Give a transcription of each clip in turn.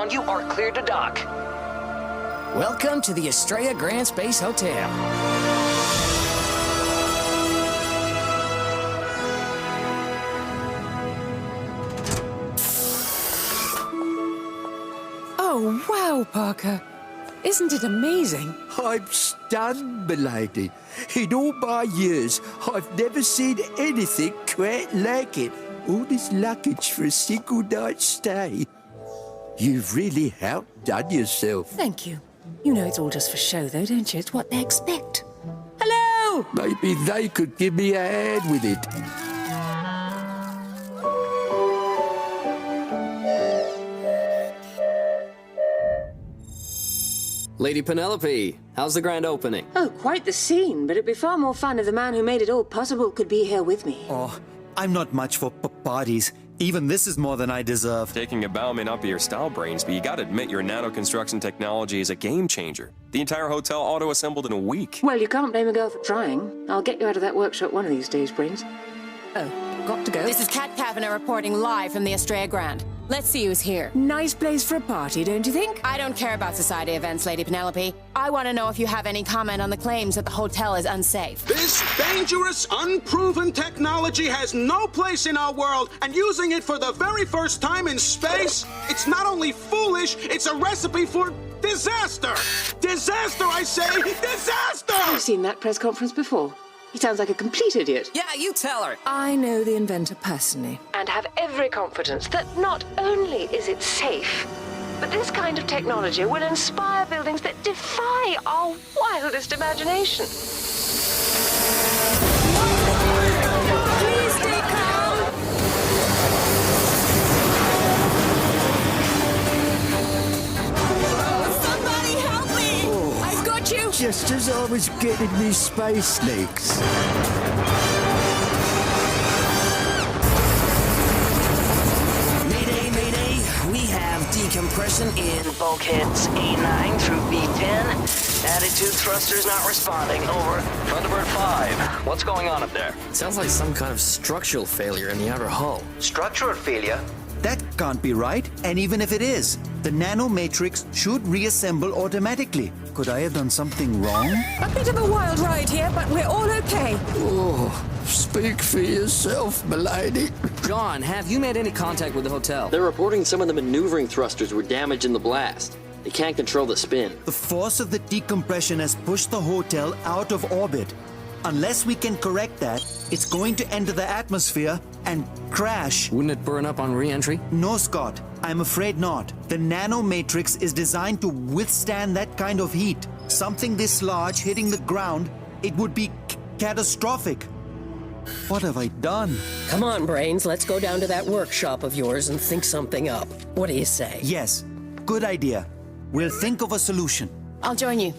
around you are cleared to dock. Welcome to the Estrella Grand Space Hotel. Oh, wow, Parker. Isn't it amazing? I'm stunned, milady. In all my years, I've never seen anything quite like it. All this luggage for a single night's stay. You've really outdone yourself. Thank you. You know it's all just for show, though, don't you? It's what they expect. Hello! Maybe they could give me a hand with it. Lady Penelope, how's the grand opening? Oh, quite the scene, but it'd be far more fun if the man who made it all possible could be here with me. Oh, I'm not much for parties. Even this is more than I deserve. Taking a bow may not be your style, Brains, but you gotta admit your nano-construction technology is a game changer. The entire hotel auto-assembled in a week. Well, you can't blame a girl for trying. I'll get you out of that workshop one of these days, Brains. Oh, got to go. This is Cat Cabinet reporting live from the Estrella Grand. Let's see who's here. Nice place for a party, don't you think? I don't care about society events, Lady Penelope. I want to know if you have any comment on the claims that the hotel is unsafe. This dangerous, unproven technology has no place in our world, and using it for the very first time in space, it's not only foolish, it's a recipe for disaster! Disaster, I say! Disaster! I've seen that press conference before. He sounds like a complete idiot. Yeah, you tell her. I know the inventor personally. And have every confidence that not only is it safe, but this kind of technology will inspire buildings that defy our wildest imagination. Please stay calm. Somebody help me! I've got you! Just as I was getting these space legs. Mayday, mayday. We have decompression in bulkheads A9 through B10. Attitude thrusters not responding. Over. Thunderbird 5. What's going on up there? Sounds like some kind of structural failure in the outer hull. Structural failure? That can't be right, and even if it is, the nano matrix should reassemble automatically. Could I have done something wrong? A bit of a wild ride here, but we're all okay. Oh, speak for yourself, milady. John, have you made any contact with the hotel? They're reporting some of the maneuvering thrusters were damaged in the blast. They can't control the spin. The force of the decompression has pushed the hotel out of orbit. Unless we can correct that, it's going to enter the atmosphere and crash. Wouldn't it burn up on re-entry? No, Scott. I'm afraid not. The nano matrix is designed to withstand that kind of heat. Something this large hitting the ground, it would be catastrophic. What have I done? Come on, Brains, let's go down to that workshop of yours and think something up. What do you say? Yes, good idea. We'll think of a solution. I'll join you.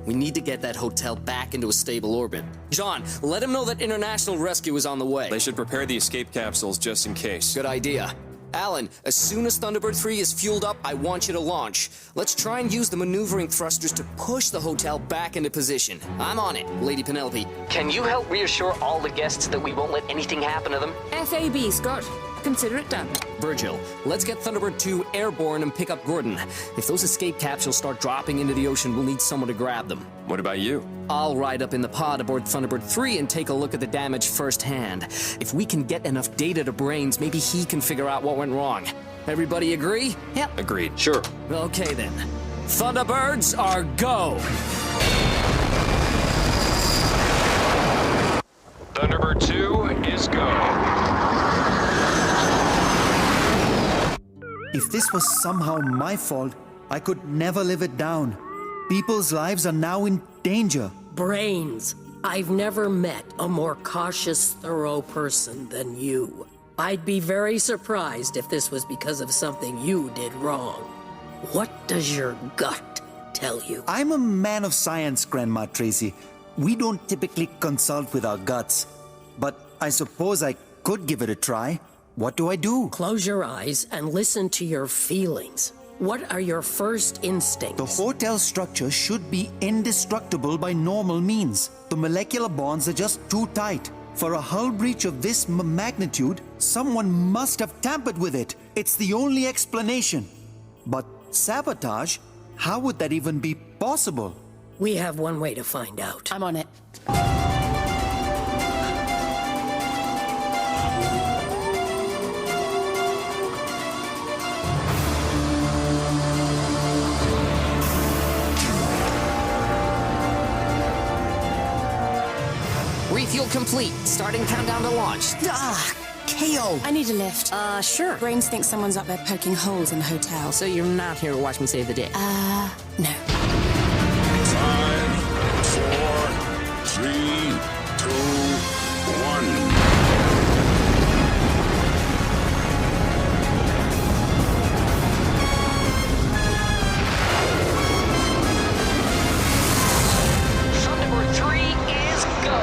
We need to get that hotel back into a stable orbit. John, let him know that international rescue is on the way. They should prepare the escape capsules just in case. Good idea. Alan, as soon as Thunderbird 3 is fueled up, I want you to launch. Let's try and use the maneuvering thrusters to push the hotel back into position. I'm on it, Lady Penelope. Can you help reassure all the guests that we won't let anything happen to them? FAB, Scott. Consider it done. Virgil, let's get Thunderbird 2 airborne and pick up Gordon. If those escape capsules start dropping into the ocean, we'll need someone to grab them. What about you? I'll ride up in the pod aboard Thunderbird 3 and take a look at the damage firsthand. If we can get enough data to Brains, maybe he can figure out what went wrong. Everybody agree? Yep. Agreed. Sure. Okay then. Thunderbirds are go! Thunderbird 2 is go. If this was somehow my fault, I could never live it down. People's lives are now in danger. Brains, I've never met a more cautious, thorough person than you. I'd be very surprised if this was because of something you did wrong. What does your gut tell you? I'm a man of science, Grandma Tracy. We don't typically consult with our guts. But I suppose I could give it a try. What do I do? Close your eyes and listen to your feelings. What are your first instincts? The hotel structure should be indestructible by normal means. The molecular bonds are just too tight. For a hull breach of this magnitude, someone must have tampered with it. It's the only explanation. But sabotage? How would that even be possible? We have one way to find out. I'm on it. Refuel complete. Starting countdown to launch. Kayo! I need a lift. Sure. Brains think someone's up there poking holes in the hotel. So you're not here to watch me save the day? No. 5, 4, 3, 2, 1. Thunderbird 3 is go!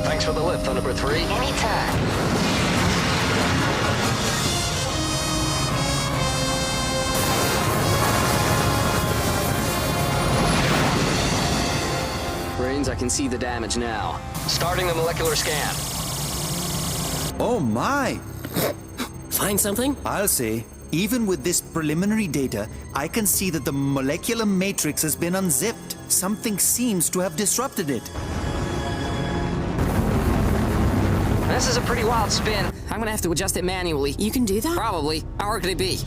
Thanks for the lift, Thunderbird 3. Anytime. Brains, I can see the damage now. Starting the molecular scan. Oh my! Find something? I'll say, even with this preliminary data, I can see that the molecular matrix has been unzipped. Something seems to have disrupted it. This is a pretty wild spin. I'm gonna have to adjust it manually. You can do that? Probably. How hard could it be?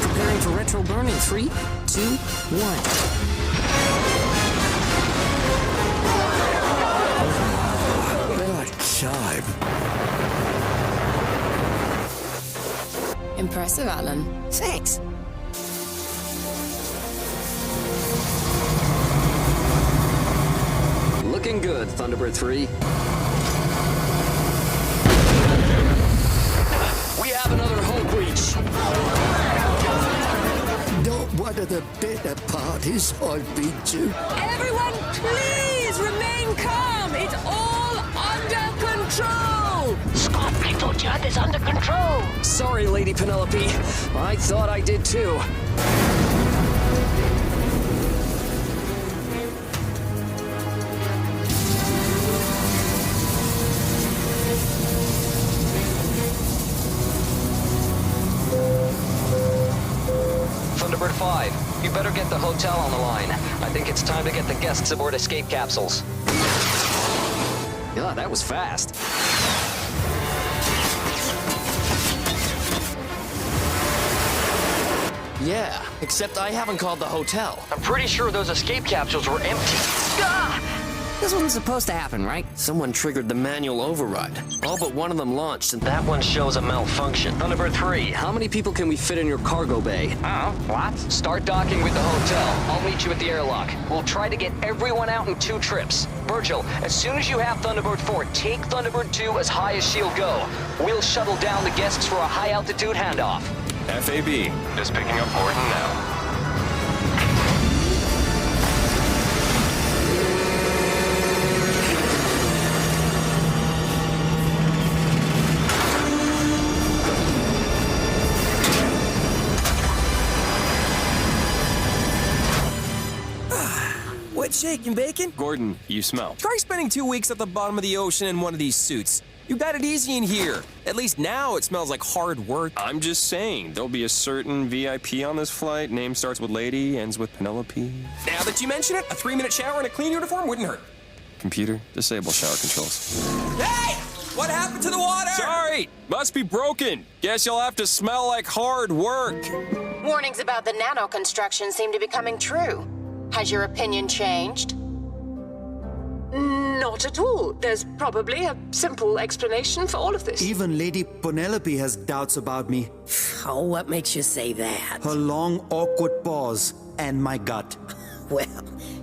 Preparing for retro burn in 3, 2, 1. Time. Impressive, Alan. Thanks. Looking good, Thunderbird 3. We have another hull breach. Not one of the better parties I've been to. Everyone, please remain calm. It's all under control. Scott, I thought you had this under control. Sorry, Lady Penelope. I thought I did too. Thunderbird 5, you better get the hotel on the line. I think it's time to get the guests aboard escape capsules. Yeah, that was fast. Yeah, except I haven't called the hotel. I'm pretty sure those escape capsules were empty. Ah! This wasn't supposed to happen, right? Someone triggered the manual override. All but one of them launched, and that one shows a malfunction. Thunderbird 3, How many people can we fit in your cargo bay? what? Start docking with the hotel. I'll meet you at the airlock. We'll try to get everyone out in 2 trips. Virgil, as soon as you have Thunderbird 4, take Thunderbird 2 as high as she'll go. We'll shuttle down the guests for a high-altitude handoff. FAB. Just picking up Gordon now. What's shaking, Bacon? Gordon, you smell. Try spending 2 weeks at the bottom of the ocean in one of these suits. You got it easy in here. At least now it smells like hard work. I'm just saying, there'll be a certain VIP on this flight. Name starts with Lady, ends with Penelope. Now that you mention it, a 3-minute shower in a clean uniform wouldn't hurt. Computer, disable shower controls. Hey! What happened to the water? Sorry! Must be broken. Guess you'll have to smell like hard work. Warnings about the nano construction seem to be coming true. Has your opinion changed? Not at all. There's probably a simple explanation for all of this. Even Lady Penelope has doubts about me. Oh, what makes you say that? Her long, awkward pause and my gut. Well,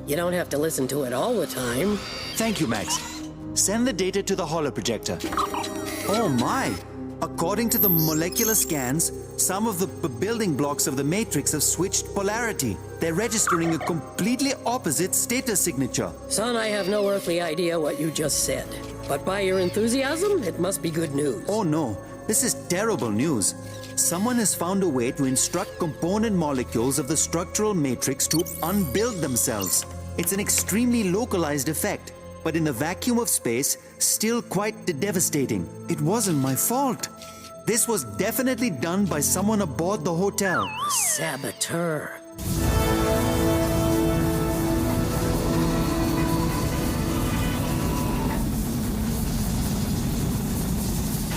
you don't have to listen to it all the time. Thank you, Max. Send the data to the holoprojector. Oh my! According to the molecular scans, some of the building blocks of the matrix have switched polarity. They're registering a completely opposite status signature. Son, I have no earthly idea what you just said. But by your enthusiasm, it must be good news. Oh no, this is terrible news. Someone has found a way to instruct component molecules of the structural matrix to unbuild themselves. It's an extremely localized effect, but in the vacuum of space, still quite devastating. It wasn't my fault. This was definitely done by someone aboard the hotel. Saboteur.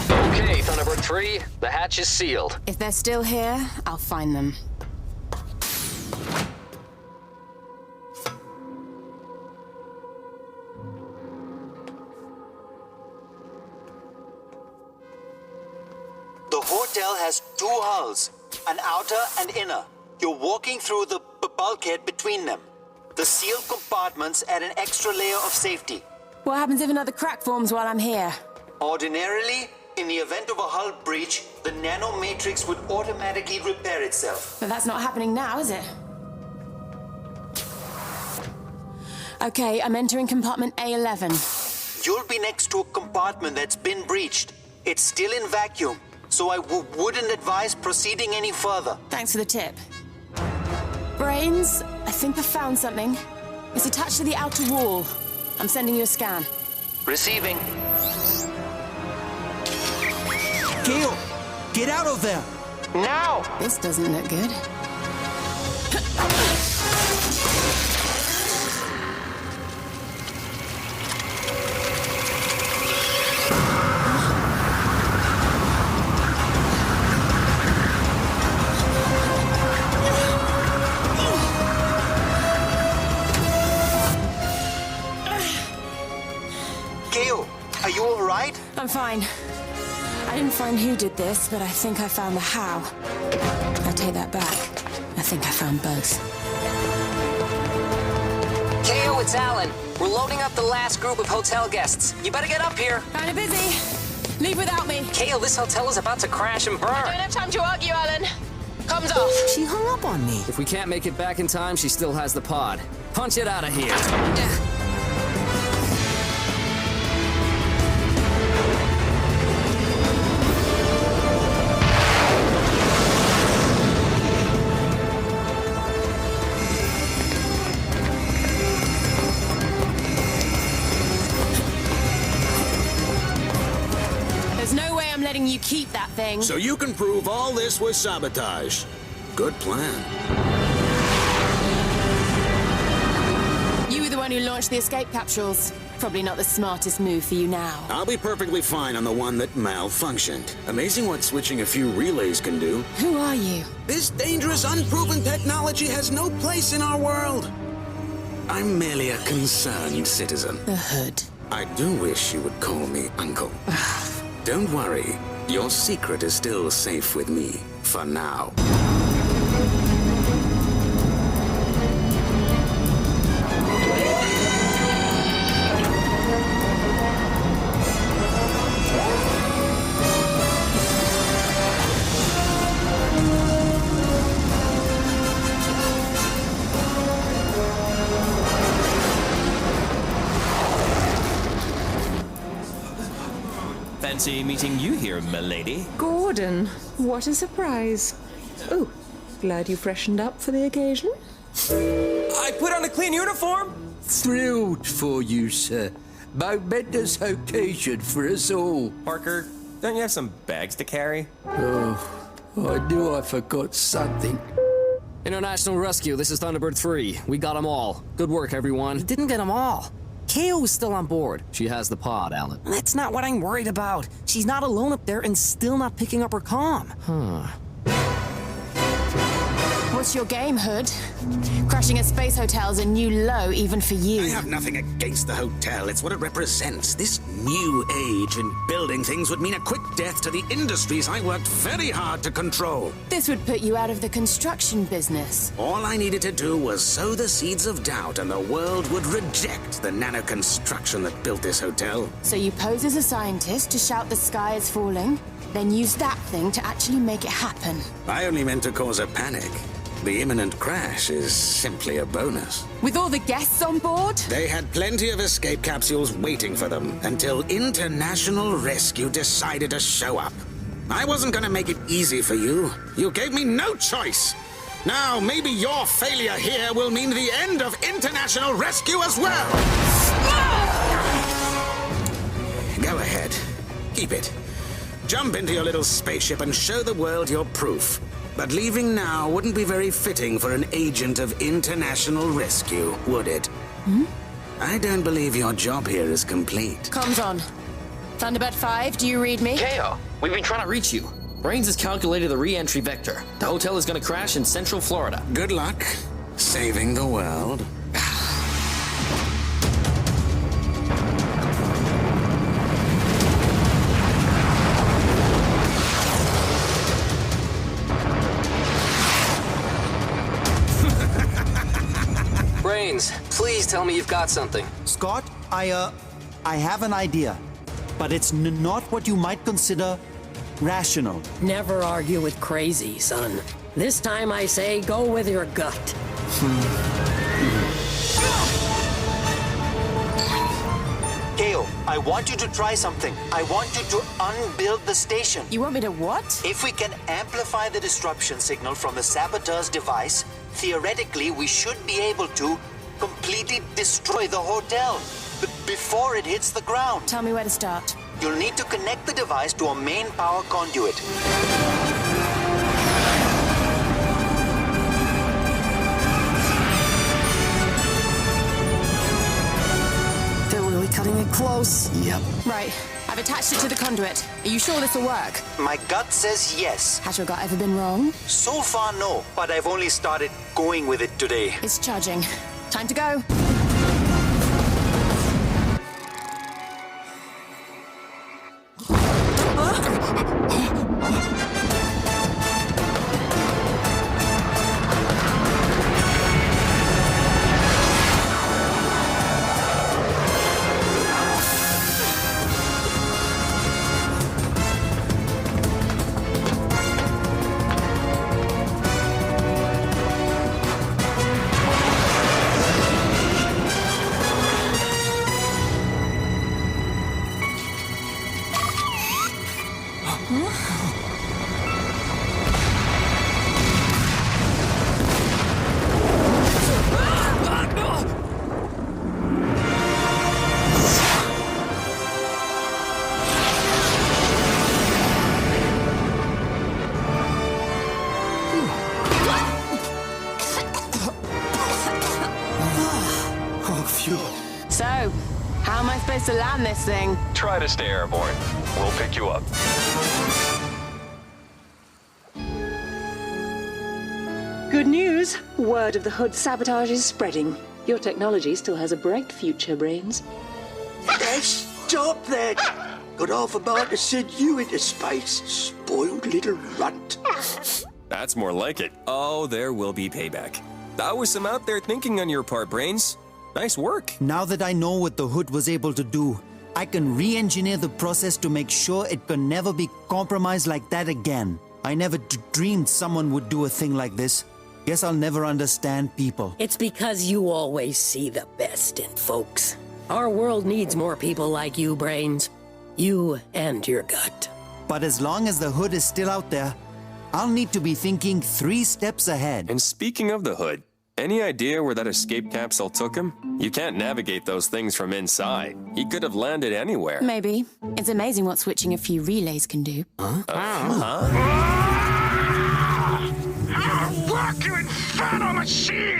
Okay, Thunderbird 3, the hatch is sealed. If they're still here, I'll find them. The hotel has two hulls, an outer and inner. You're walking through the bulkhead between them. The sealed compartments add an extra layer of safety. What happens if another crack forms while I'm here? Ordinarily, in the event of a hull breach, the nanomatrix would automatically repair itself. But that's not happening now, is it? Okay, I'm entering compartment A11. You'll be next to a compartment that's been breached. It's still in vacuum, so I wouldn't advise proceeding any further. Thanks for the tip. Brains, I think I found something. It's attached to the outer wall. I'm sending you a scan. Receiving. Kayo, get out of there! Now! This doesn't look good. Kayo, are you all right? I'm fine. I didn't find who did this, but I think I found the how. I take that back. I think I found both. Kayo, it's Alan. We're loading up the last group of hotel guests. You better get up here. Kinda busy. Leave without me. Kayo, this hotel is about to crash and burn. I don't have time to argue, Alan. Comes off. She hung up on me. If we can't make it back in time, she still has the pod. Punch it out of here. Letting you keep that thing. So you can prove all this was sabotage. Good plan. You were the one who launched the escape capsules. Probably not the smartest move for you now. I'll be perfectly fine on the one that malfunctioned. Amazing what switching a few relays can do. Who are you? This dangerous, unproven technology has no place in our world. I'm merely a concerned citizen. The Hood. I do wish you would call me Uncle. Don't worry, your secret is still safe with me, for now. Fancy meeting you here, milady. Gordon, what a surprise. Oh, glad you freshened up for the occasion. I put on a clean uniform. Thrilled for you, sir. Momentous occasion for us all. Parker, don't you have some bags to carry? Oh, I knew I forgot something. International Rescue, this is Thunderbird 3. We got them all. Good work, everyone. You didn't get them all. Kayo is still on board. She has the pod, Alan. That's not what I'm worried about. She's not alone up there and still not picking up her comm. What's your game, Hood? Crashing a space hotel's a new low even for you. I have nothing against the hotel. It's what it represents. This new age in building things would mean a quick death to the industries I worked very hard to control. This would put you out of the construction business. All I needed to do was sow the seeds of doubt, and the world would reject the nano-construction that built this hotel. So you pose as a scientist to shout the sky is falling, then use that thing to actually make it happen. I only meant to cause a panic. The imminent crash is simply a bonus. With all the guests on board? They had plenty of escape capsules waiting for them until International Rescue decided to show up. I wasn't gonna make it easy for you. You gave me no choice. Now, maybe your failure here will mean the end of International Rescue as well. Go ahead. Keep it. Jump into your little spaceship and show the world your proof. But leaving now wouldn't be very fitting for an agent of International Rescue, would it? I don't believe your job here is complete. Comms on. Thunderbird 5, do you read me? Kayo, we've been trying to reach you. Brains has calculated the re-entry vector. The hotel is going to crash in Central Florida. Good luck saving the world. Brains, please tell me you've got something. Scott, I have an idea. But it's not what you might consider rational. Never argue with crazy, son. This time I say go with your gut. Kayo, I want you to try something. I want you to unbuild the station. You want me to what? If we can amplify the disruption signal from the saboteur's device, theoretically we should be able to completely destroy the hotel before it hits the ground. Tell me where to start. You'll need to connect the device to a main power conduit. They're really cutting it close. Yep. Right. I've attached it to the conduit. Are you sure this will work? My gut says yes. Has your gut ever been wrong? So far, no. But I've only started going with it today. It's charging. Time to go. So, how am I supposed to land this thing? Try to stay airborne. We'll pick you up. Good news. Word of the Hood sabotage is spreading. Your technology still has a bright future, Brains. Hey, stop that! Got half a mind to send you into space, spoiled little runt. That's more like it. Oh, there will be payback. That was some out there thinking on your part, Brains. Nice work. Now that I know what the Hood was able to do, I can re-engineer the process to make sure it can never be compromised like that again. I never dreamed someone would do a thing like this. Guess I'll never understand people. It's because you always see the best in folks. Our world needs more people like you, Brains. You and your gut. But as long as the Hood is still out there, I'll need to be thinking 3 steps ahead. And speaking of the Hood, any idea where that escape capsule took him? You can't navigate those things from inside. He could have landed anywhere. Maybe. It's amazing what switching a few relays can do. Fuck you, infernal machine!